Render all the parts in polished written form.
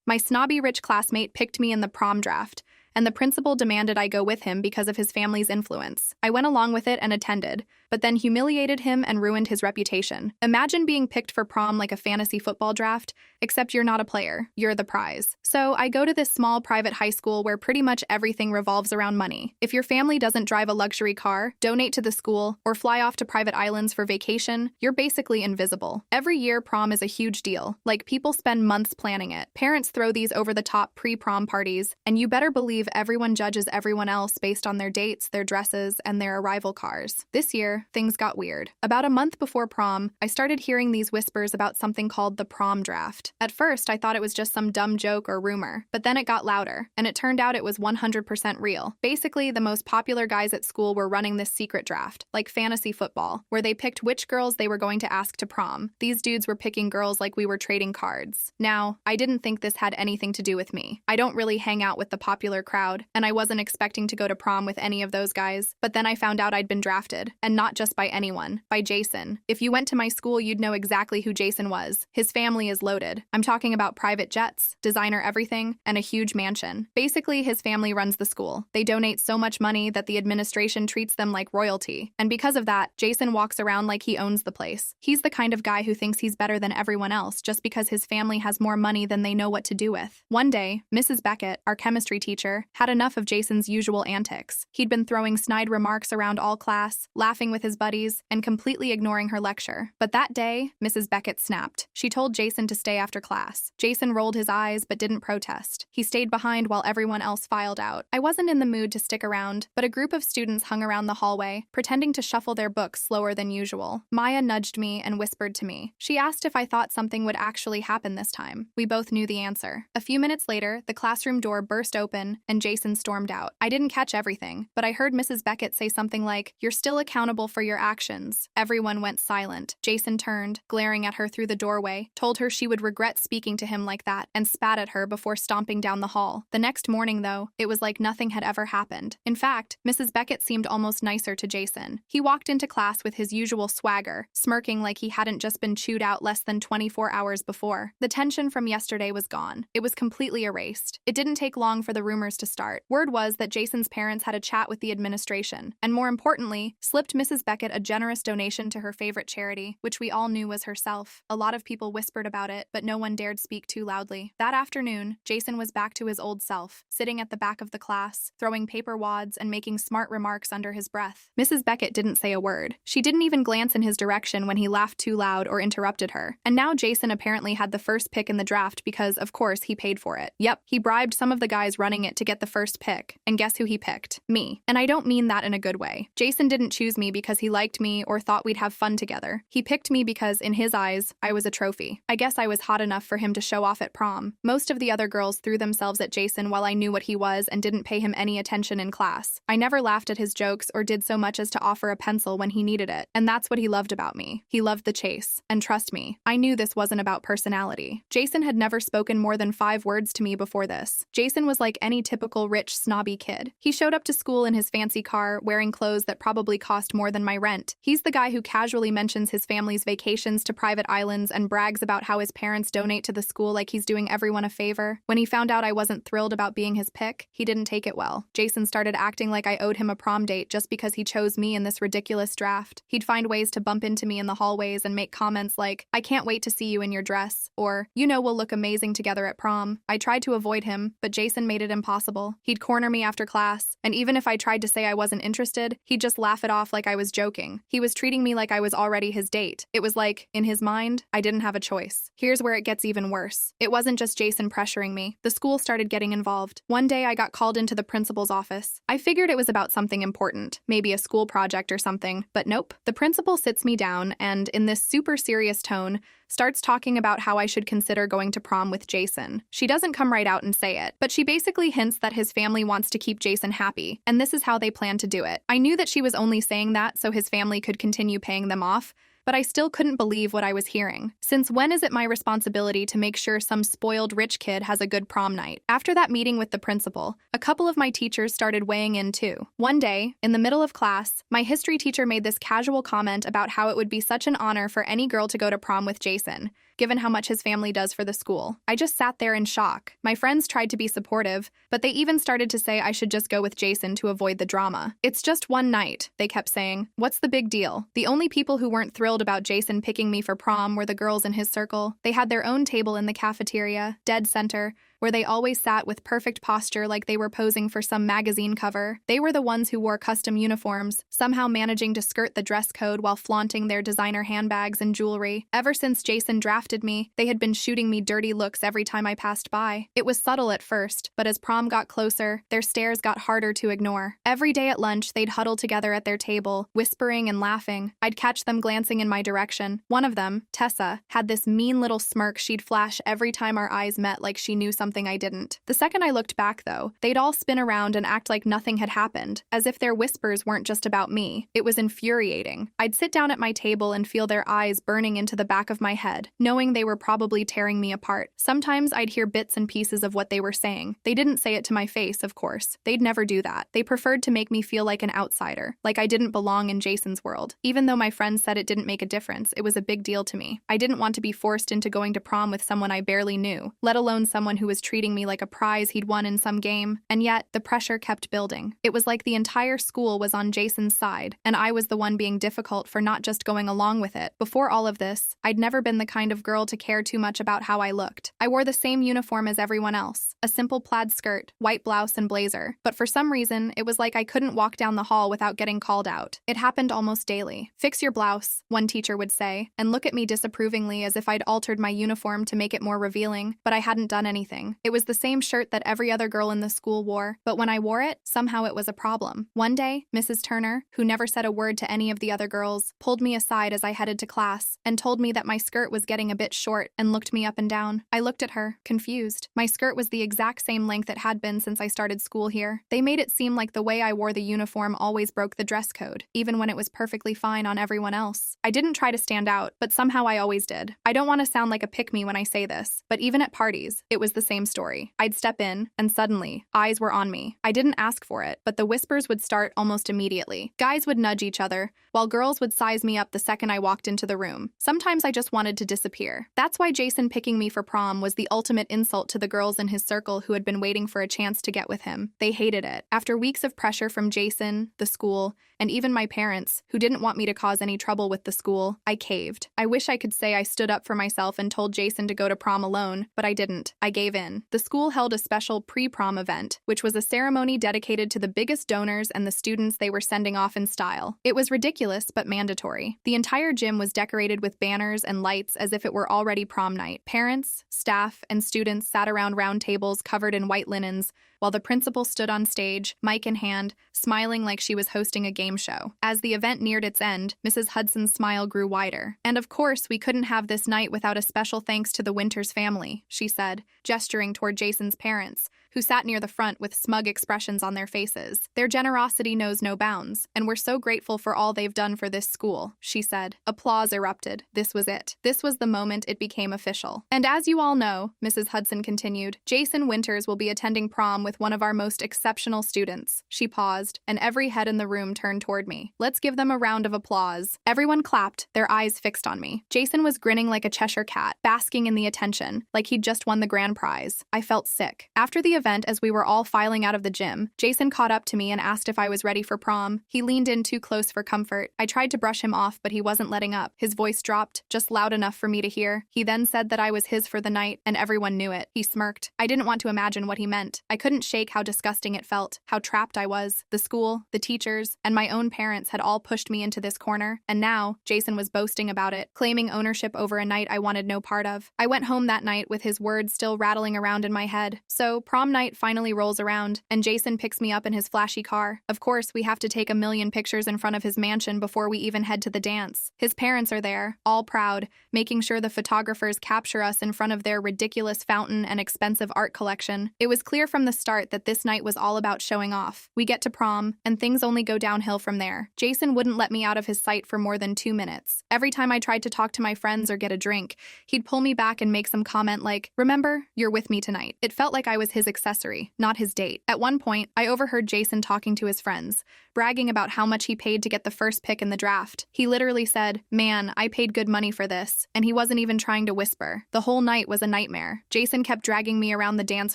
My snobby rich classmate picked me in the prom draft, and the principal demanded I go with him because of his family's influence. I went along with it and attended, but then humiliated him and ruined his reputation. Imagine being picked for prom like a fantasy football draft, except you're not a player, you're the prize. So I go to this small private high school where pretty much everything revolves around money. If your family doesn't drive a luxury car, donate to the school, or fly off to private islands for vacation, you're basically invisible. Every year, prom is a huge deal. Like, people spend months planning it. Parents throw these over-the-top pre-prom parties, and you better believe everyone judges everyone else based on their dates, their dresses, and their arrival cars. This year, things got weird. About a month before prom, I started hearing these whispers about something called the prom draft. At first, I thought it was just some dumb joke or rumor, but then it got louder, and it turned out it was 100% real. Basically, the most popular guys at school were running this secret draft, like fantasy football, where they picked which girls they were going to ask to prom. These dudes were picking girls like we were trading cards. Now, I didn't think this had anything to do with me. I don't really hang out with the popular crowd, and I wasn't expecting to go to prom with any of those guys, but then I found out I'd been drafted, and not just by anyone, by Jason. If you went to my school, you'd know exactly who Jason was. His family is loaded. I'm talking about private jets, designer everything, and a huge mansion. Basically, his family runs the school. They donate so much money that the administration treats them like royalty, and because of that, Jason walks around like he owns the place. He's the kind of guy who thinks he's better than everyone else just because his family has more money than they know what to do with. One day, Mrs. Beckett, our chemistry teacher, had enough of Jason's usual antics. He'd been throwing snide remarks around all class, laughing with his buddies, and completely ignoring her lecture. But that day, Mrs. Beckett snapped. She told Jason to stay after class. Jason rolled his eyes but didn't protest. He stayed behind while everyone else filed out. I wasn't in the mood to stick around, but a group of students hung around the hallway, pretending to shuffle their books slower than usual. Maya nudged me and whispered to me. She asked if I thought something would actually happen this time. We both knew the answer. A few minutes later, the classroom door burst open and Jason stormed out. I didn't catch everything, but I heard Mrs. Beckett say something like, "You're still accountable for your actions." Everyone went silent. Jason turned, glaring at her through the doorway, told her she would regret speaking to him like that, and spat at her before stomping down the hall. The next morning, though, it was like nothing had ever happened. In fact, Mrs. Beckett seemed almost nicer to Jason. He walked into class with his usual swagger, smirking like he hadn't just been chewed out less than 24 hours before. The tension from yesterday was gone. It was completely erased. It didn't take long for the rumors to start. Word was that Jason's parents had a chat with the administration, and more importantly, slipped Mrs. Beckett a generous donation to her favorite charity, which we all knew was herself. A lot of people whispered about it, but no one dared speak too loudly. That afternoon, Jason was back to his old self, sitting at the back of the class, throwing paper wads and making smart remarks under his breath. Mrs. Beckett didn't say a word. She didn't even glance in his direction when he laughed too loud or interrupted her. And now Jason apparently had the first pick in the draft because, of course, he paid for it. Yep, he bribed some of the guys running it to get the first pick. And guess who he picked? Me. And I don't mean that in a good way. Jason didn't choose me because he liked me or thought we'd have fun together. He picked me because, in his eyes, I was a trophy. I guess I was hot enough for him to show off at prom. Most of the other girls threw themselves at Jason while I knew what he was and didn't pay him any attention in class. I never laughed at his jokes or did so much as to offer a pencil when he needed it. And that's what he loved about me. He loved the chase. And trust me, I knew this wasn't about personality. Jason had never spoken more than 5 words to me before this. Jason was like any typical rich, snobby kid. He showed up to school in his fancy car, wearing clothes that probably cost more than my rent. He's the guy who casually mentions his family's vacations to private islands and brags about how his parents donate to the school like he's doing everyone a favor. When he found out I wasn't thrilled about being his pick, he didn't take it well. Jason started acting like I owed him a prom date just because he chose me in this ridiculous draft. He'd find ways to bump into me in the hallways and make comments like, "I can't wait to see you in your dress," or, "You know we'll look amazing together at prom." I tried to avoid him, but Jason made it impossible. He'd corner me after class, and even if I tried to say I wasn't interested, he'd just laugh it off like I was joking. He was treating me like I was already his date. It was like, in his mind, I didn't have a choice. Here's where it gets even worse. It wasn't just Jason pressuring me. The school started getting involved. One day I got called into the principal's office. I figured it was about something important, maybe a school project or something, but nope. The principal sits me down and, in this super serious tone, starts talking about how I should consider going to prom with Jason. She doesn't come right out and say it, but she basically hints that his family wants to keep Jason happy, and this is how they plan to do it. I knew that she was only saying that so his family could continue paying them off, but I still couldn't believe what I was hearing. Since when is it my responsibility to make sure some spoiled rich kid has a good prom night? After that meeting with the principal, a couple of my teachers started weighing in too. One day, in the middle of class, my history teacher made this casual comment about how it would be such an honor for any girl to go to prom with Jason, given how much his family does for the school. I just sat there in shock. My friends tried to be supportive, but they even started to say I should just go with Jason to avoid the drama. It's just one night, they kept saying. What's the big deal? The only people who weren't thrilled about Jason picking me for prom were the girls in his circle. They had their own table in the cafeteria, dead center, where they always sat with perfect posture like they were posing for some magazine cover. They were the ones who wore custom uniforms, somehow managing to skirt the dress code while flaunting their designer handbags and jewelry. Ever since Jason drafted me, they had been shooting me dirty looks every time I passed by. It was subtle at first, but as prom got closer, their stares got harder to ignore. Every day at lunch, they'd huddle together at their table, whispering and laughing. I'd catch them glancing in my direction. One of them, Tessa, had this mean little smirk she'd flash every time our eyes met, like she knew something I didn't. The second I looked back, though, they'd all spin around and act like nothing had happened, as if their whispers weren't just about me. It was infuriating. I'd sit down at my table and feel their eyes burning into the back of my head, knowing they were probably tearing me apart. Sometimes I'd hear bits and pieces of what they were saying. They didn't say it to my face, of course. They'd never do that. They preferred to make me feel like an outsider, like I didn't belong in Jason's world. Even though my friends said it didn't make a difference, it was a big deal to me. I didn't want to be forced into going to prom with someone I barely knew, let alone someone who was treating me like a prize he'd won in some game. And yet, the pressure kept building. It was like the entire school was on Jason's side, and I was the one being difficult for not just going along with it. Before all of this, I'd never been the kind of girl to care too much about how I looked. I wore the same uniform as everyone else, a simple plaid skirt, white blouse, and blazer. But for some reason, it was like I couldn't walk down the hall without getting called out. It happened almost daily. "Fix your blouse," one teacher would say, and look at me disapprovingly as if I'd altered my uniform to make it more revealing, but I hadn't done anything. It was the same shirt that every other girl in the school wore, but when I wore it, somehow it was a problem. One day, Mrs. Turner, who never said a word to any of the other girls, pulled me aside as I headed to class and told me that my skirt was getting a bit short and looked me up and down. I looked at her, confused. My skirt was the exact same length it had been since I started school here. They made it seem like the way I wore the uniform always broke the dress code, even when it was perfectly fine on everyone else. I didn't try to stand out, but somehow I always did. I don't want to sound like a pick-me when I say this, but even at parties, it was the same story. I'd step in, and suddenly, eyes were on me. I didn't ask for it, but the whispers would start almost immediately. Guys would nudge each other, while girls would size me up the second I walked into the room. Sometimes I just wanted to disappear. That's why Jason picking me for prom was the ultimate insult to the girls in his circle who had been waiting for a chance to get with him. They hated it. After weeks of pressure from Jason, the school, and even my parents, who didn't want me to cause any trouble with the school, I caved. I wish I could say I stood up for myself and told Jason to go to prom alone, but I didn't. I gave in. The school held a special pre-prom event, which was a ceremony dedicated to the biggest donors and the students they were sending off in style. It was ridiculous, but mandatory. The entire gym was decorated with banners and lights as if it were already prom night. Parents, staff, and students sat around round tables covered in white linens, while the principal stood on stage, mic in hand, smiling like she was hosting a game show. As the event neared its end, Mrs. Hudson's smile grew wider. "And of course, we couldn't have this night without a special thanks to the Winters family," she said, gesturing toward Jason's parents, who sat near the front with smug expressions on their faces. "Their generosity knows no bounds, and we're so grateful for all they've done for this school," she said. Applause erupted. This was it. This was the moment it became official. "And as you all know," Mrs. Hudson continued, "Jason Winters will be attending prom with one of our most exceptional students." She paused, and every head in the room turned toward me. "Let's give them a round of applause." Everyone clapped, their eyes fixed on me. Jason was grinning like a Cheshire cat, basking in the attention, like he'd just won the grand prize. I felt sick. After the event, as we were all filing out of the gym, Jason caught up to me and asked if I was ready for prom. He leaned in too close for comfort. I tried to brush him off, but he wasn't letting up. His voice dropped, just loud enough for me to hear. He then said that I was his for the night, and everyone knew it. He smirked. I didn't want to imagine what he meant. I couldn't shake how disgusting it felt, how trapped I was. The school, the teachers, and my own parents had all pushed me into this corner, and now Jason was boasting about it, claiming ownership over a night I wanted no part of. I went home that night with his words still rattling around in my head. So prom night finally rolls around, and Jason picks me up in his flashy car. Of course, we have to take a million pictures in front of his mansion before we even head to the dance. His parents are there, all proud, making sure the photographers capture us in front of their ridiculous fountain and expensive art collection. It was clear from the start that this night was all about showing off. We get to prom, and things only go downhill from there. Jason wouldn't let me out of his sight for more than 2 minutes. Every time I tried to talk to my friends or get a drink, he'd pull me back and make some comment like, "Remember, "You're with me tonight." It felt like I was his accessory, not his date. At one point, I overheard Jason talking to his friends, bragging about how much he paid to get the first pick in the draft. He literally said, "Man, I paid good money for this," and he wasn't even trying to whisper. The whole night was a nightmare. Jason kept dragging me around the dance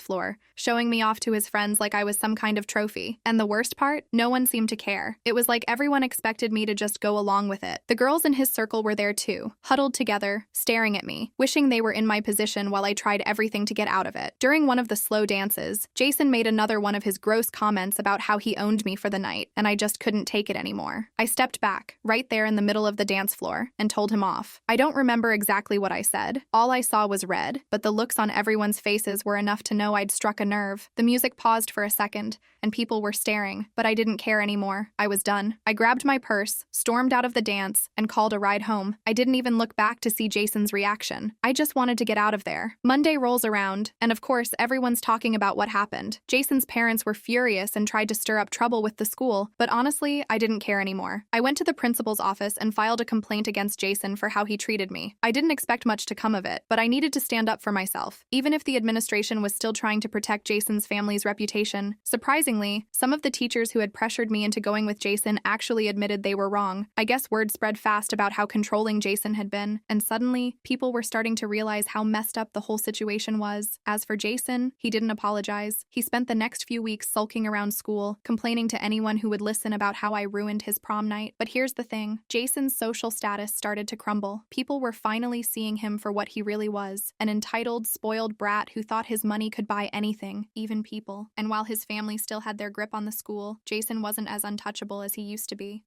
floor, showing me off to his friends like I was some kind of trophy. And the worst part? No one seemed to care. It was like everyone expected me to just go along with it. The girls in his circle were there too, huddled together, staring at me, wishing they were in my position while I tried everything to get out of it. During one of the slow dances, Jason made another one of his gross comments about how he owned me for the night, and I just couldn't take it anymore. I stepped back, right there in the middle of the dance floor, and told him off. I don't remember exactly what I said. All I saw was red, but the looks on everyone's faces were enough to know I'd struck a nerve. The music paused for a second, and people were staring, but I didn't care anymore. I was done. I grabbed my purse, stormed out of the dance, and called a ride home. I didn't even look back to see Jason's reaction. I just wanted to get out of there. Monday rolls around, and of course, everyone's talking about what happened. Jason's parents were furious and tried to stir up trouble with the school, but honestly, I didn't care anymore. I went to the principal's office and filed a complaint against Jason for how he treated me. I didn't expect much to come of it, but I needed to stand up for myself, even if the administration was still trying to protect Jason's family's reputation. Surprisingly, some of the teachers who had pressured me into going with Jason actually admitted they were wrong. I guess word spread fast about how controlling Jason had been, and suddenly, people were starting to realize how messed up the whole situation was. As for Jason, he didn't apologize. He spent the next few weeks sulking around school, complaining to anyone who would listen about how I ruined his prom night. But here's the thing, Jason's social status started to crumble. People were finally seeing him for what he really was, an entitled, spoiled brat who thought his money could buy anything, even people. And while his family still had their grip on the school, Jason wasn't as untouchable as he used to be.